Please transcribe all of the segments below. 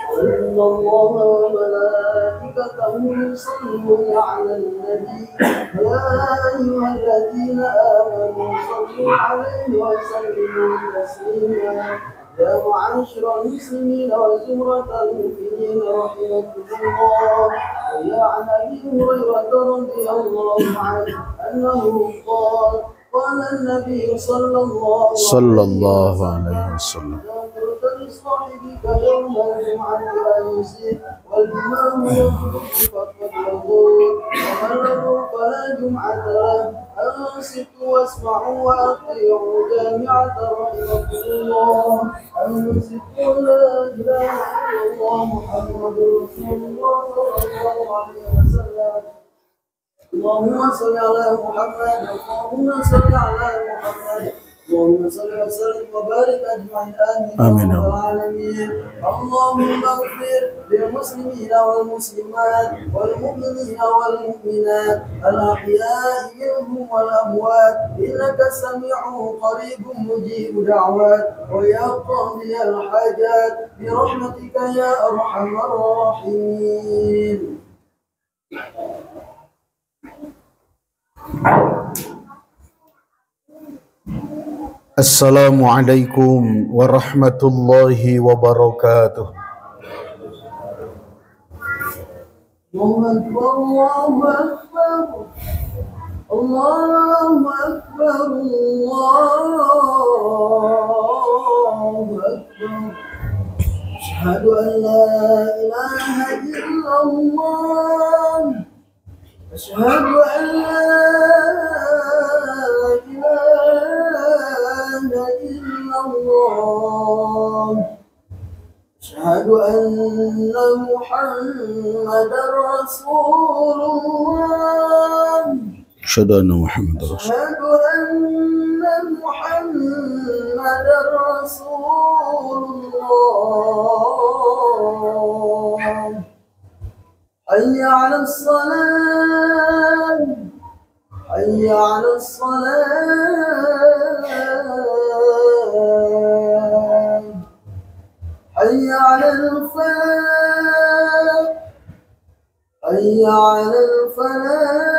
إن الله وملائكته يصلون على النبي يا أيها الذين آمنوا صلوا عليه وسلموا تسليما يا معاشر المسلمين وزمرة المؤمنين رحمكم الله. ويا عن أبي هريرة رضي الله عنه أنه قال النبي صلى الله عليه وسلم لصاحبك يوم الجمعة أنسه والإمام يخطب فقد يقول ومن له فلا جمعة له أنصتوا واسمعوا وأطيعوا جامعة رحمكم الله. أنصتوا لا إله إلا الله محمد رسول الله صلى الله عليه وسلم. اللهم صل على محمد اللهم صل على محمد اللهم صل وسلم وبارك اجمعين امين يا رب العالمين. اللهم اغفر للمسلمين والمسلمات والمؤمنين والمؤمنات الاحياء منهم والاموات انك سميع قريب مجيب دعوات ويا قاضي الحاجات برحمتك يا ارحم الراحمين. Assalamualaikum warahmatullahi wabarakatuh. Allahu Akbar, Allahu Akbar, Allahu Akbar, Allahu Akbar. Asyhadu an la ilaha illallah. Asyhadu an la ilaha illallah. Asyhadu anna Muhammadar Rasulullah. Asyhadu anna Muhammadar Rasulullah. Asyhadu anna Muhammadar Rasulullah. Hayya 'alas salat. Hayya 'alas salat. Hayya 'alal falah. Hayya 'alal falah.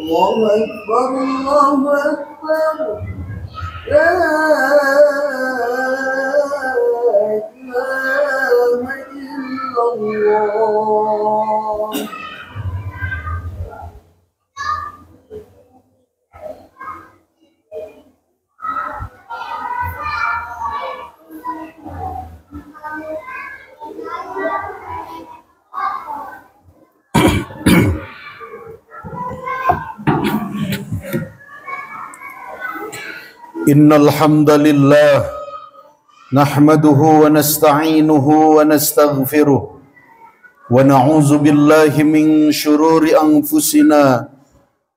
Allahu Akbar, Allahu Akbar. La ilaha illallah. Innal hamdalillah nahmaduhu wa nasta'inuhu wa nastaghfiruh wa na'udzu billahi min shururi anfusina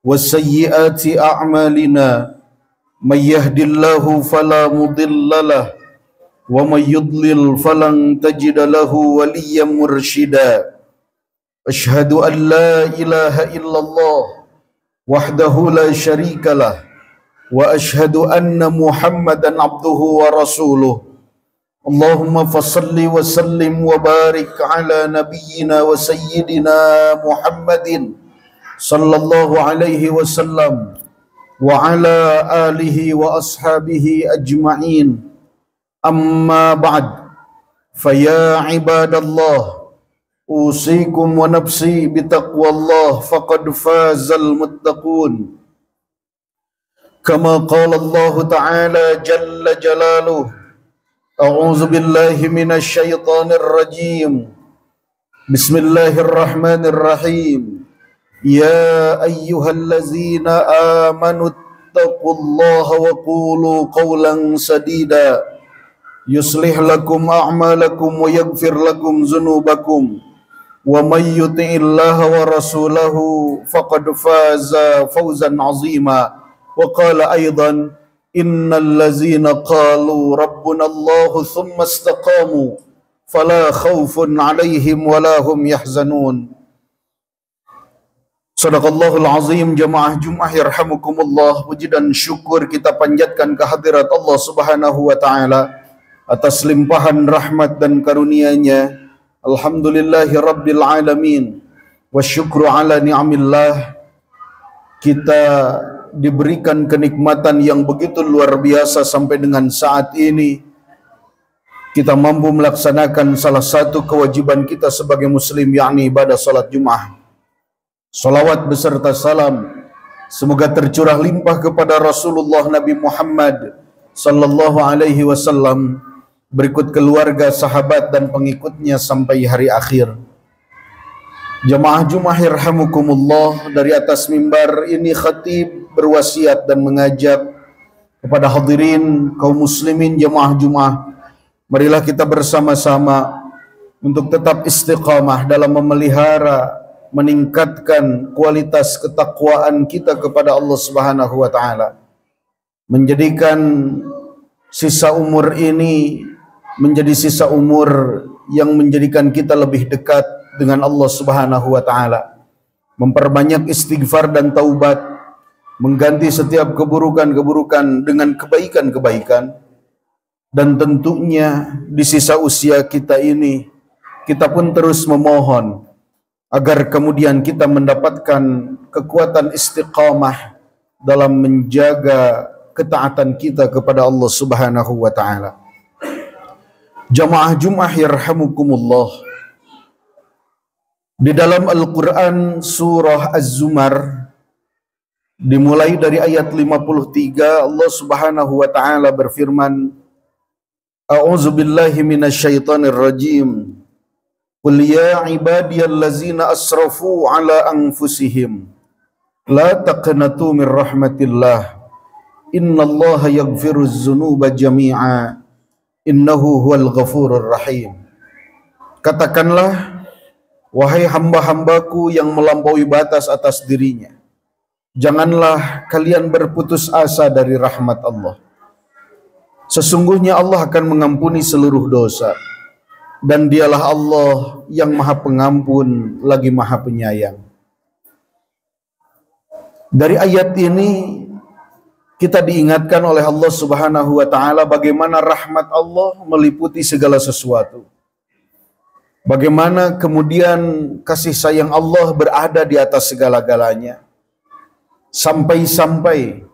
wa sayyiati a'malina may yahdihillahu fala mudhillalah wa may yudlil falan tajida lahu waliyyan mursyida. Asyhadu an la ilaha illallah wahdahu la syarikalah wa asyhadu anna Muhammadan abduhu wa rasuluh. Allahumma fassalli wa sallim wa barik ala nabiyyina wa sayyidina Muhammadin sallallahu alaihi wasallam wa ala alihi wa ashabihi ajma'in. Amma ba'd. Faya ibadallah usikum wa nafsi bitaqwallah faqad fazal muttaqun. Kama qala Allah Ta'ala jalla jalaluh. A'udzu billahi minasy syaithanir rajim. Bismillahirrahmanirrahim. Ya ayyuhallazina amanu taqullaha wa qulu qawlan sadida. Yuslih lakum a'malakum wa yaghfir lakum dzunubakum. Wa may yuti'illaha wa rasulahu faqad faza fawzan 'azima. Wa qala aidan innal ladzina qalu rabbuna Allahu thumma istaqamu fala khaufun 'alaihim wala hum yahzanun. Sadaqallahul azim. Jamaah Jumat yarhamukumullah. Puji dan syukur kita panjatkan kehadirat Allah Subhanahu wa taala atas limpahan rahmat dan karunia-Nya. Alhamdulillahi rabbil alamin. Wasyukru ala ni'amillah. Kita diberikan kenikmatan yang begitu luar biasa sampai dengan saat ini kita mampu melaksanakan salah satu kewajiban kita sebagai muslim, yakni ibadah salat Jumat. Salawat beserta salam semoga tercurah limpah kepada Rasulullah Nabi Muhammad sallallahu alaihi wasallam, berikut keluarga, sahabat dan pengikutnya sampai hari akhir. Jamaah Jumat yarhamukumullah, dari atas mimbar ini khatib berwasiat dan mengajak kepada hadirin kaum muslimin jamaah Jumat, marilah kita bersama-sama untuk tetap istiqamah dalam memelihara, meningkatkan kualitas ketakwaan kita kepada Allah Subhanahu wa taala, menjadikan sisa umur ini menjadi sisa umur yang menjadikan kita lebih dekat dengan Allah Subhanahu wa taala, memperbanyak istighfar dan taubat, mengganti setiap keburukan-keburukan dengan kebaikan-kebaikan, dan tentunya di sisa usia kita ini kita pun terus memohon agar kemudian kita mendapatkan kekuatan istiqamah dalam menjaga ketaatan kita kepada Allah Subhanahu wa taala. Jamaah Jumat yarhamukumullah, di dalam Al-Quran surah Az-Zumar dimulai dari ayat 53, Allah Subhanahu wa taala berfirman, A'udzu billahi minasyaitonir rajim. Qul ya ibadiyallazina asrafu ala anfusihim la taqnatu min rahmatillah innallaha yaghfiruz dzunuba jami'a innahu huwal ghafurur rahim. Katakanlah, wahai hamba-hambaku yang melampaui batas atas dirinya, janganlah kalian berputus asa dari rahmat Allah. Sesungguhnya Allah akan mengampuni seluruh dosa, dan dialah Allah yang maha pengampun lagi maha penyayang. Dari ayat ini kita diingatkan oleh Allah Subhanahu wa taala bagaimana rahmat Allah meliputi segala sesuatu. Bagaimana kemudian kasih sayang Allah berada di atas segala-galanya. Sampai-sampai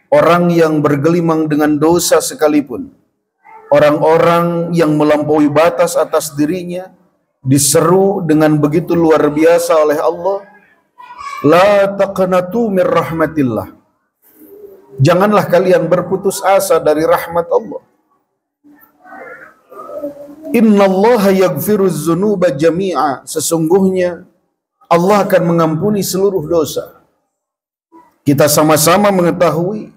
orang yang bergelimang dengan dosa sekalipun, orang-orang yang melampaui batas atas dirinya, diseru dengan begitu luar biasa oleh Allah, la taqnatu min rahmatillah. Janganlah kalian berputus asa dari rahmat Allah. Innallaha yaghfiruz dzunuba jami'a. Sesungguhnya Allah akan mengampuni seluruh dosa. Kita sama-sama mengetahui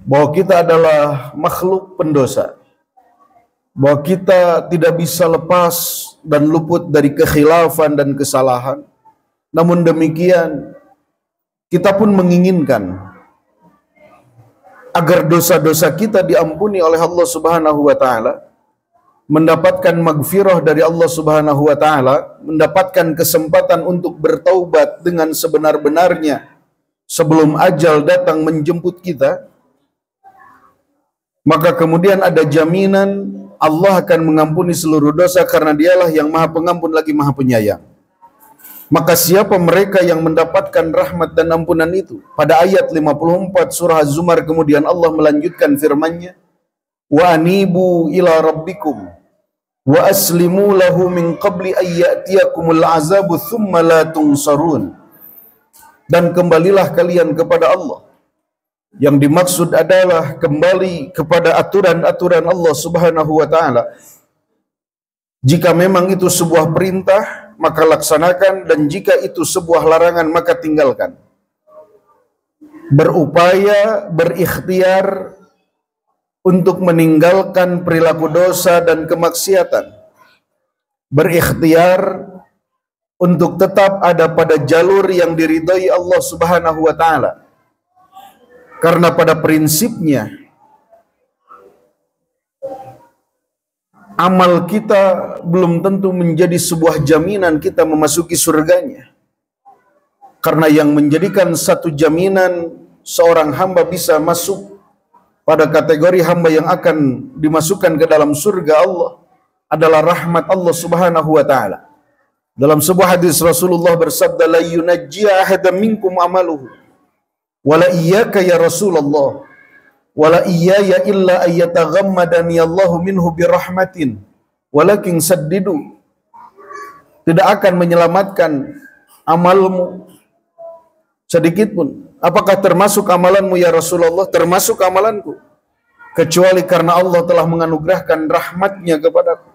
bahwa kita adalah makhluk pendosa, bahwa kita tidak bisa lepas dan luput dari kekhilafan dan kesalahan. Namun demikian, kita pun menginginkan agar dosa-dosa kita diampuni oleh Allah Subhanahu wa taala, mendapatkan maghfirah dari Allah Subhanahu wa taala, mendapatkan kesempatan untuk bertaubat dengan sebenar-benarnya sebelum ajal datang menjemput kita. Maka kemudian ada jaminan Allah akan mengampuni seluruh dosa karena dialah yang maha pengampun lagi maha penyayang. Maka siapa mereka yang mendapatkan rahmat dan ampunan itu? Pada ayat 54 surah Az-Zumar kemudian Allah melanjutkan firman-Nya, wa anibu ila rabbikum wa aslimu lahu min qabli an ya'tiyakumul azabu thumma la tunsarun. Dan kembalilah kalian kepada Allah. Yang dimaksud adalah kembali kepada aturan-aturan Allah Subhanahu wa taala. Jika memang itu sebuah perintah, maka laksanakan, dan jika itu sebuah larangan, maka tinggalkan. Berupaya, berikhtiar untuk meninggalkan perilaku dosa dan kemaksiatan. Berikhtiar untuk tetap ada pada jalur yang diridhai Allah Subhanahu wa taala. Karena pada prinsipnya amal kita belum tentu menjadi sebuah jaminan kita memasuki surganya. Karena yang menjadikan satu jaminan seorang hamba bisa masuk pada kategori hamba yang akan dimasukkan ke dalam surga Allah adalah rahmat Allah Subhanahu wa taala. Dalam sebuah hadis Rasulullah bersabda, la yunajji ahadan minkum amaluhu wala iyyaka ya Rasulullah wala iyaya illa ayyataghammadani Allahu minhu birahmatin walakin saddidu. Tidak akan menyelamatkan amalmu sedikit pun. Apakah termasuk amalanmu ya Rasulullah? Termasuk amalanku, kecuali karena Allah telah menganugerahkan rahmatnya kepadaku.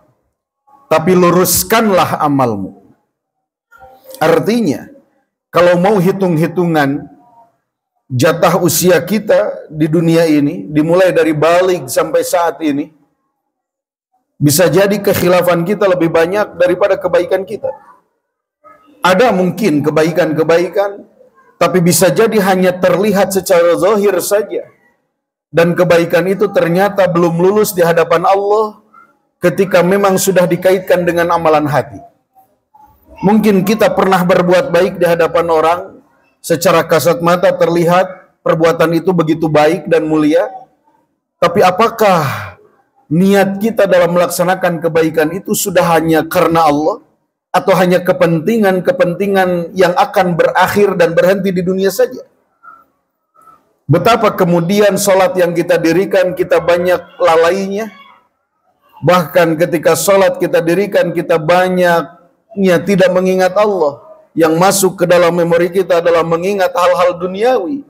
Tapi luruskanlah amalmu. Artinya, kalau mau hitung-hitungan jatah usia kita di dunia ini, dimulai dari balik sampai saat ini, bisa jadi kekhilafan kita lebih banyak daripada kebaikan kita. Ada mungkin kebaikan-kebaikan, tapi bisa jadi hanya terlihat secara zahir saja. Dan kebaikan itu ternyata belum lulus di hadapan Allah ketika memang sudah dikaitkan dengan amalan hati. Mungkin kita pernah berbuat baik di hadapan orang, secara kasat mata terlihat perbuatan itu begitu baik dan mulia, tapi apakah niat kita dalam melaksanakan kebaikan itu sudah hanya karena Allah, atau hanya kepentingan-kepentingan yang akan berakhir dan berhenti di dunia saja? Betapa kemudian sholat yang kita dirikan, kita banyak lalainya. Bahkan ketika sholat kita dirikan, kita banyaknya tidak mengingat Allah. Yang masuk ke dalam memori kita adalah mengingat hal-hal duniawi.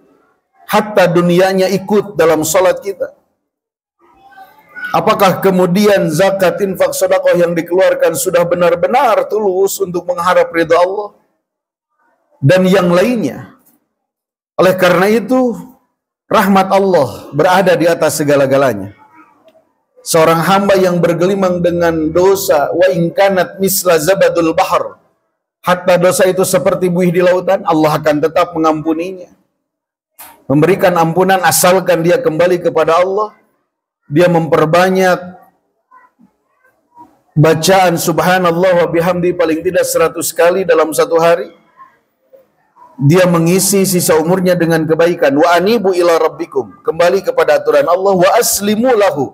Hatta dunianya ikut dalam sholat kita. Apakah kemudian zakat, infak, sedekah yang dikeluarkan sudah benar-benar tulus untuk mengharap ridha Allah? Dan yang lainnya. Oleh karena itu, rahmat Allah berada di atas segala-galanya. Seorang hamba yang bergelimang dengan dosa, wa in kanat misla zabadul bahr, hatta dosa itu seperti buih di lautan, Allah akan tetap mengampuninya. Memberikan ampunan asalkan dia kembali kepada Allah. Dia memperbanyak bacaan subhanallah wa bihamdi paling tidak 100 kali dalam satu hari. Dia mengisi sisa umurnya dengan kebaikan. Wa anibu ila rabbikum, kembali kepada aturan Allah. Wa aslimu lahu,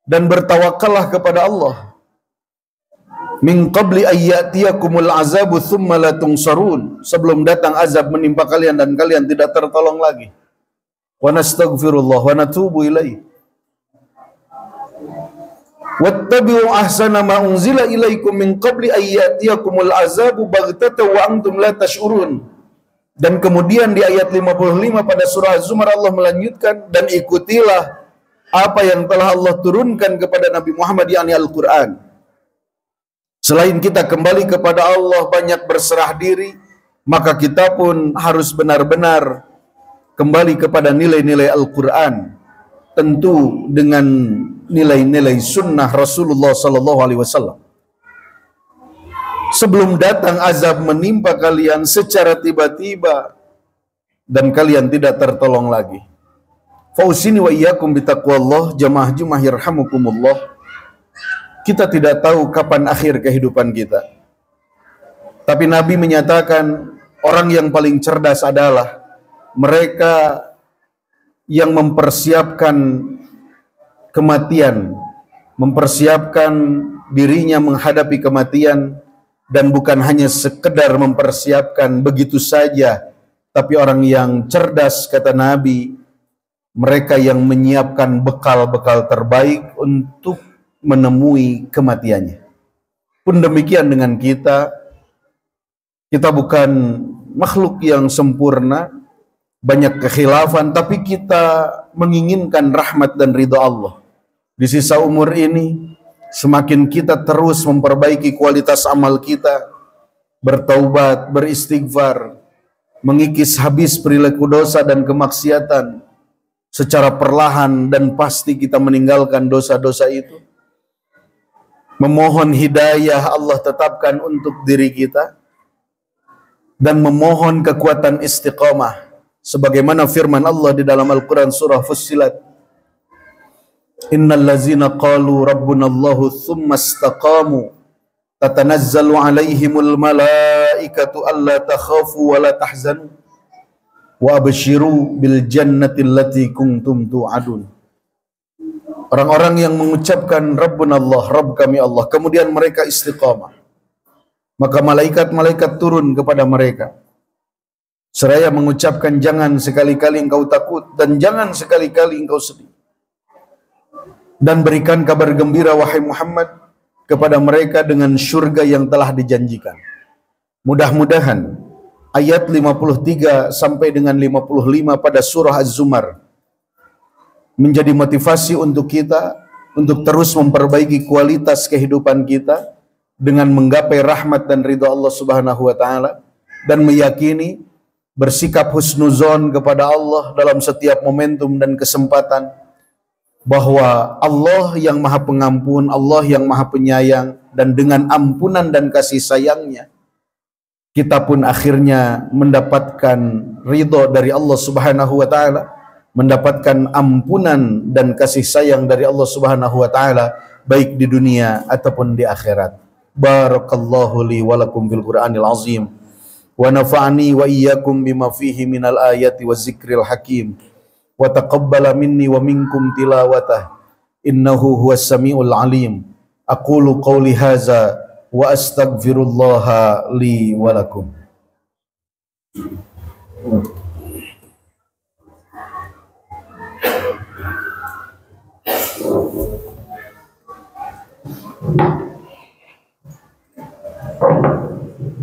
dan bertawakallah kepada Allah. Min qabli ayyatiyakumul azabu thumma la tunsarun, sebelum datang azab menimpa kalian dan kalian tidak tertolong lagi. Wa nastaghfirullah wa natubu ilaih. Wattabi'u ahsana ma unzila ilaikum min qabli ayyatiyakumul azabu baghtatan wa antum la tash'urun. Dan kemudian di ayat 55 pada surah Az-Zumar Allah melanjutkan, dan ikutilah apa yang telah Allah turunkan kepada Nabi Muhammad, yakni Al-Quran. Selain kita kembali kepada Allah, banyak berserah diri, maka kita pun harus benar-benar kembali kepada nilai-nilai Al-Quran, tentu dengan nilai-nilai sunnah Rasulullah Sallallahu Alaihi Wasallam. Sebelum datang azab menimpa kalian secara tiba-tiba dan kalian tidak tertolong lagi. Fausini wa iyyakum bitaqwallah, jamaah Jumat yarhamukumullah. Kita tidak tahu kapan akhir kehidupan kita. Tapi Nabi menyatakan orang yang paling cerdas adalah mereka yang mempersiapkan kematian, mempersiapkan dirinya menghadapi kematian, dan bukan hanya sekedar mempersiapkan begitu saja, tapi orang yang cerdas, kata Nabi, mereka yang menyiapkan bekal-bekal terbaik untuk menemui kematiannya. Pun demikian dengan kita bukan makhluk yang sempurna, banyak kekhilafan, tapi kita menginginkan rahmat dan ridha Allah. Di sisa umur ini, semakin kita terus memperbaiki kualitas amal kita, bertaubat, beristighfar, mengikis habis perilaku dosa dan kemaksiatan, secara perlahan dan pasti kita meninggalkan dosa-dosa itu. Memohon hidayah Allah tetapkan untuk diri kita, dan memohon kekuatan istiqamah, sebagaimana firman Allah di dalam Al-Quran surah Fussilat, innal ladzina qalu rabbunallahu thumma istaqamu tatanazzalu alaihimul malaikatu alla takhafu wa la tahzanu wa abshiru bil jannati allati kuntum tu'adun. Orang-orang yang mengucapkan Rabbuna Allah, Rabb kami Allah, kemudian mereka istiqamah, maka malaikat-malaikat turun kepada mereka seraya mengucapkan, jangan sekali-kali engkau takut dan jangan sekali-kali engkau sedih, dan berikan kabar gembira wahai Muhammad kepada mereka dengan syurga yang telah dijanjikan. Mudah-mudahan ayat 53 sampai dengan 55 pada surah Az-Zumar menjadi motivasi untuk kita untuk terus memperbaiki kualitas kehidupan kita dengan menggapai rahmat dan ridha Allah Subhanahu wa taala, dan meyakini bersikap husnuzon kepada Allah dalam setiap momentum dan kesempatan, bahwa Allah yang Maha Pengampun, Allah yang Maha Penyayang, dan dengan ampunan dan kasih sayangnya kita pun akhirnya mendapatkan ridho dari Allah Subhanahu wa taala, mendapatkan ampunan dan kasih sayang dari Allah Subhanahu wa taala baik di dunia ataupun di akhirat. Barakallahu li wa lakum fil Qur'anil azim wa nafa'ani wa iyyakum bima fihi minal ayati wazikril hakim wa taqabbala minni wa minkum tilawatah innahu huwas samiul alim. Aqulu qawli hadza wa astaghfirullaha li wa lakum.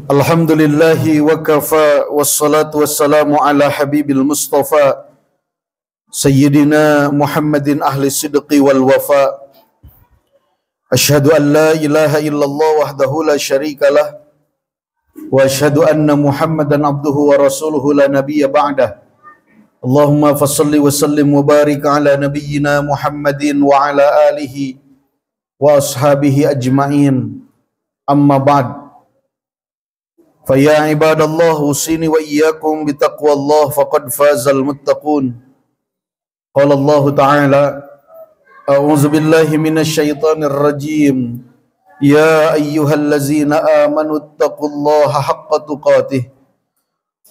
Alhamdulillahi wa kafa wassalatu wassalamu ala habibil mustafa sayyidina Muhammadin ahli sidqi wal wafa. Asyhadu an la ilaha illallah wahdahu la syarika lah wa asyhadu anna Muhammadan abduhu wa rasuluhu la nabiyya ba'dah. Allahumma fassalli wa sallim wa barik ala nabiyyina Muhammadin wa ala alihi wa ashabihi ajma'in. Amma ba'd. Fa ya ibadallah usini wa iyyakum bi taqwallah faqad fazal muttaqun. Qala Allah ta'ala A'udzu billahi minasy syaithanir rajim. Ya ayyuhallazina amanu taqullaha haqqa tuqatih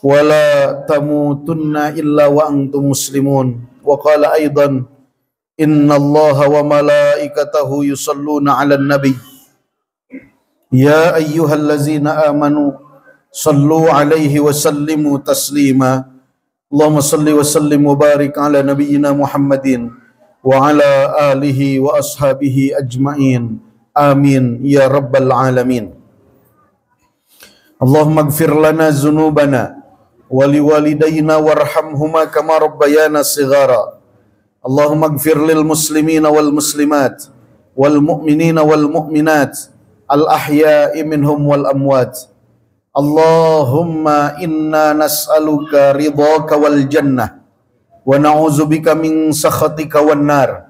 wa la tamutunna illa wa antum muslimun. Wa qala aidan innallaha wa malaikatahu yusalluna 'alan nabi. Ya ayyuhallazina amanu sallu 'alaihi wa sallimu taslima. Allahumma salli wa sallim wa barik 'ala nabiyyina Muhammadin wa ala alihi wa ashabihi ajma'in. Amin ya rabbal alamin. Allahumma ighfir lana dzunubana wa liwalidayna warhamhuma kama rabbayana shighara. Allahumma ighfir lil muslimina wal muslimat wal mu'minina wal mu'minat al ahya'i minhum wal amwat. Allahumma inna nas'aluka ridhaka wal jannah wa na'udzubika min sakhatika wan nar.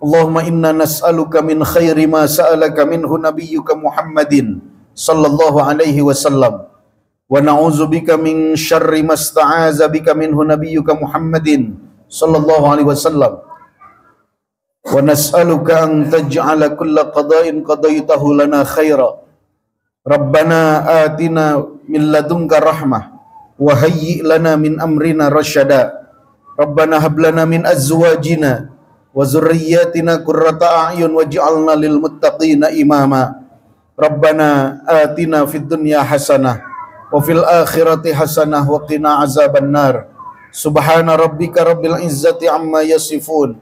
Allahumma inna nas'aluka min khairi ma sa'alaka minhu nabiyyuka Muhammadin sallallahu alaihi wasallam wa na'udzubika min syarri ma sta'aza bika minhu nabiyyuka Muhammadin sallallahu alaihi wasallam wa nas'aluka an taj'ala kulla qada'in qadaitahu lana khaira. Rabbana atina min ladunka rahmah wa hayyi' lana min amrina rasyada. Rabbana hab lana min azwajina wa zurriyyatina qurrata a'yun waj'alna lil muttaqina imama. Rabbana atina fid dunya hasanah wa fil akhirati hasanah wa qina azaban nar. Subhana rabbika rabbil izzati amma yasifun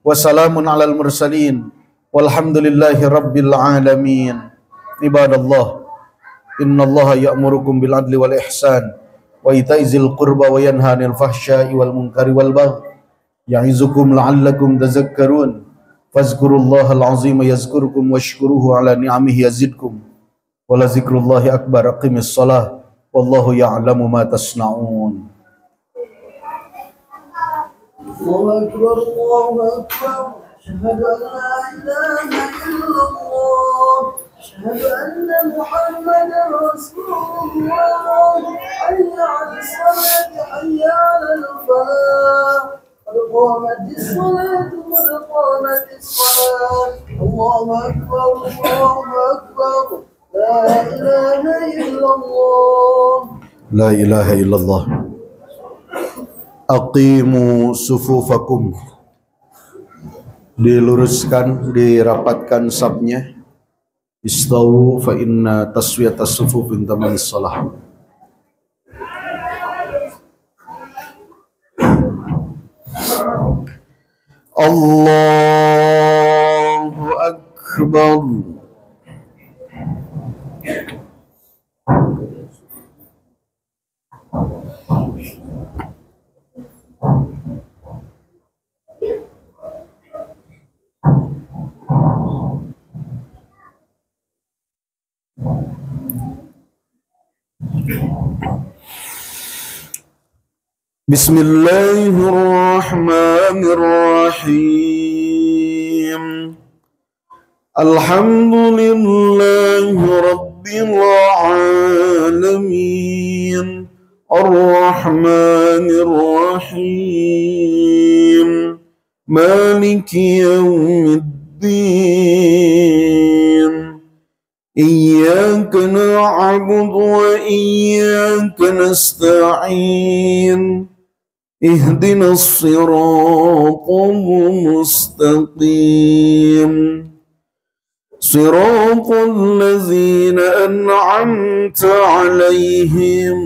wa salamun alal mursalin walhamdulillahi rabbil alamin. Ibadallah, innallaha ya'murukum bil adli wal ihsan wa ita'i dzil qurba wa yanha 'anil fahsya'i wal munkari wal baghi ya'izukum la'allakum tadhakkarun. Fazkurullahal 'azima yazkurkum washkuruhu 'ala ni'amihi yazidkum wa la dzikrullahi akbar. Aqimis shalah wallahu ya'lamu ma tasna'un. Allahu akbar, Allahu akbar. Asyhadu an la ilaha illallah. Asyhadu anna Muhammadar Rasulullah. Hayya 'alas salat, hayya 'alal falah. Qad qamatis salatu, qad qamatis salat. Allahu akbar, Allahu akbar. لا إله إلا الله. La ilaha illallah. Aqimu sufufakum. Diluruskan, dirapatkan safnya. Istawu fa inna taswiyatas sufuf min tamamis shalah. Allahu akbar. Bismillahirrahmanirrahim. Alhamdulillahi rabbil alamin. Ar-Rahmanir Rahim. Maliki yaumiddin. Iyyaka na'budu wa iyyaka nasta'in. Ihdinas siratal mustaqim. Siratal ladzina an'amta 'alaihim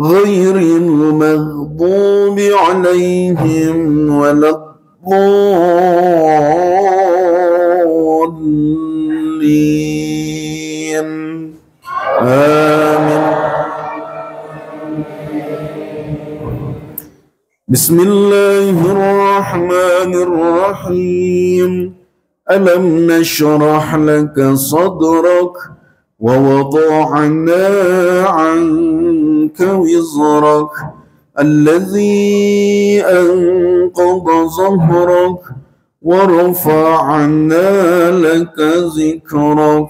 ghairil maghdubi 'alaihim waladdallin. Amin. Bismillahirrahmanirrahim. Alam nashrah laka sadrak wa wada'na 'anka wizrak alladhi anqadha zahrak wa rafa'na laka zikrak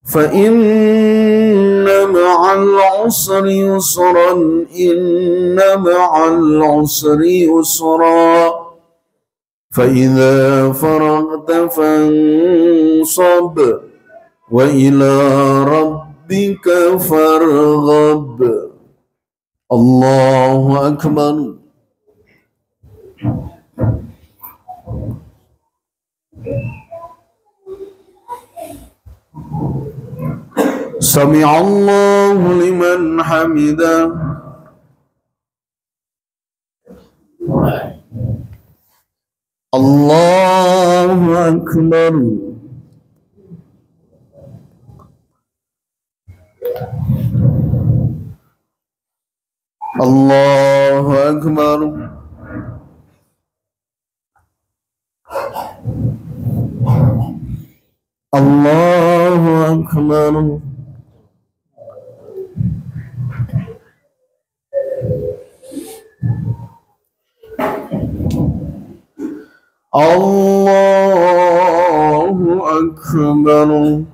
fa inna ma'al 'usri yusran inna ma'al 'usri yusra fa idza faragta fansab wa ila rabbika farghab. Allahu akbar. Sami'allahu liman hamidah. Allahu akbar. Allahu akbar. Allahu akbar. Allahu akbar.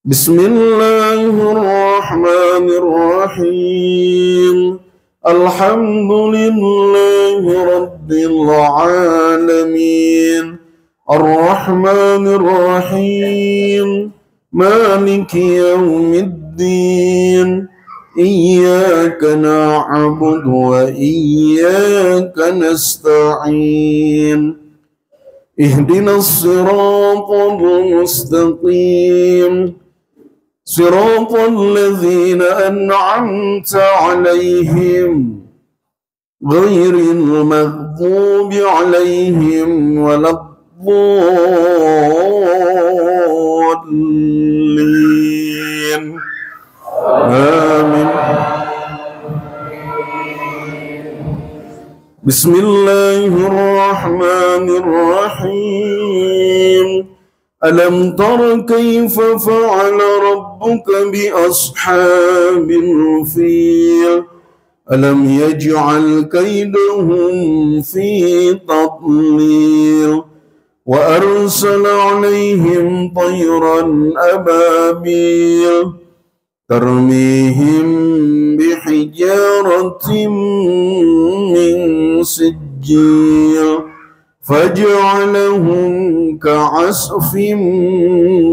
Bismillahirrahmanirrahim. Alhamdulillahi rabbil alamin. Ar-Rahmanir Rahim. Maliki yaumiddin. Iyyaka na'budu wa iyyaka nasta'in. Ihdinas siratal mustaqim. Siratal ladzina an'amta 'alaihim ghairil maghdubi 'alaihim waladdallin. Amin. Bismillahirrahmanirrahim. Alam tara kaifa fa'ala rabbuka bi ashabil fil. Alam yaj'al kaydahum fi tadlil. Wa arsala 'alaihim tayran ababil. Tarmihim bihijaratin min sijil. Faj'alahum ka'asfin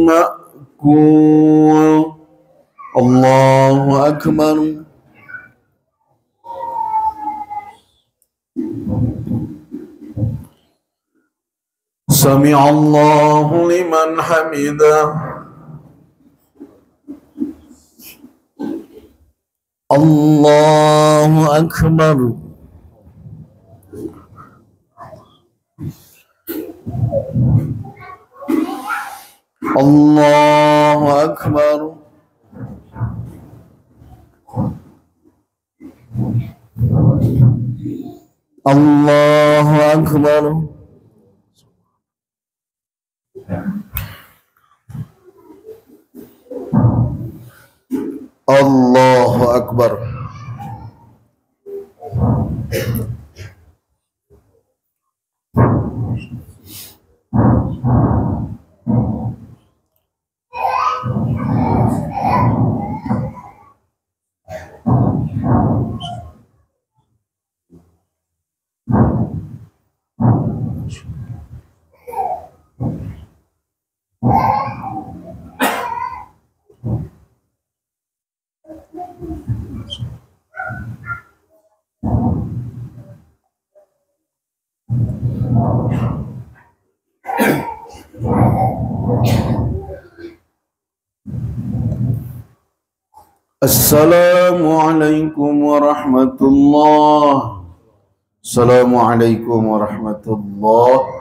ma'kul. الركوع الله أكبر سمع الله لمن حمده الله أكبر الله أكبر الله أكبر الله أكبر Assalamualaikum warahmatullahi. Assalamualaikum warahmatullahi